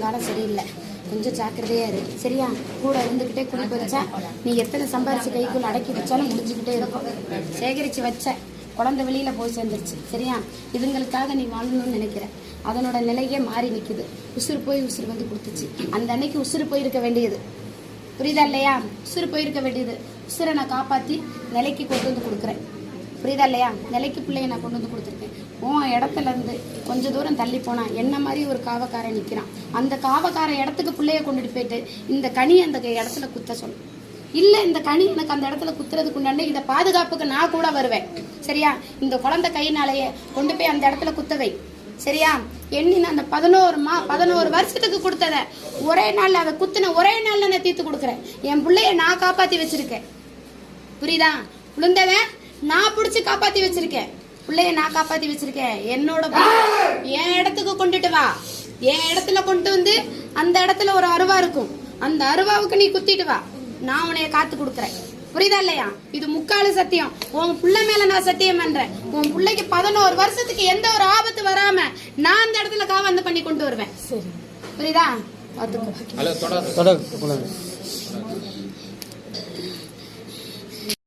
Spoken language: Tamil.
காலம் சரியில்லை, கொஞ்சம் ஜாக்கிரதையா இரு சரியா. கூட இருந்துகிட்டே குழி பறிச்சா நீ எத்தனை சம்பாரிச்சு கைக்குள்ள அடக்கி வச்சாலும் முடிஞ்சுக்கிட்டே இருக்கும். சேகரிச்சு வச்ச குழந்தை வெளியில போய் சேர்ந்துருச்சு சரியா. இதுங்களுக்காக நீ வாழணும்னு நினைக்கிற, அதனோட நிலையே மாறி நிக்குது. உசுறு போய் உசுறு வந்து கொடுத்துச்சு. அந்த அன்னைக்கு உசுறு போயிருக்க வேண்டியது, புரியுதா இல்லையா? உசுறு போயிருக்க வேண்டியது. உசுரை நான் காப்பாத்தி நிலைக்கு கொண்டு வந்து கொடுக்குறேன், புரியுதா இல்லையா? நிலைக்கு பிள்ளைய நான் கொண்டு வந்து கொடுத்துருக்கேன். உன் இடத்துல இருந்து கொஞ்சம் தூரம் தள்ளி போனா என்ன மாதிரி ஒரு காவக்காரன் நிற்கிறான். அந்த காவக்காரன் இடத்துக்கு பிள்ளைய கொண்டுட்டு போயிட்டு இந்த கனி அந்த இடத்துல குத்த சொல்லு. இல்லை இந்த கனி எனக்கு அந்த இடத்துல குத்துறதுக்கு முன்னாடி இதை பாதுகாப்புக்கு நான் கூட வருவேன் சரியா. இந்த குழந்தை கையினாலேயே கொண்டு போய் அந்த இடத்துல குத்தவை சரியா. எண்ணி நான் அந்த 11 வருஷத்துக்கு கொடுத்தத ஒரே நாள்ல அதை குத்துன ஒரே நாள்ல நான் தீர்த்து கொடுக்குறேன். என் பிள்ளைய நான் காப்பாத்தி வச்சிருக்கேன், புரியுதா? விழுந்தவன் நான் பிடிச்சி காப்பாத்தி வச்சிருக்கேன், பிள்ளைய நான் காப்பாத்தி வச்சிருக்கேன். என்னோட என் இடத்துக்கு கொண்டுட்டு வா. என் இடத்துல கொண்டு வந்து அந்த இடத்துல ஒரு அருவா இருக்கும், அந்த அருவாவுக்கு நீ குத்திட்டு வா. நான் உன்னைய காத்து கொடுக்குறேன், புரியுதா இல்லையா? இது முக்காலு சத்தியம். உன் புள்ள மேல நான் சத்தியம் பண்றேன். உன் பிள்ளைக்கு 11 வருஷத்துக்கு எந்த ஒரு ஆபத்து வராம நான் அந்த இடத்துல காவந்து பண்ணி கொண்டு வருவேன், புரியுதா?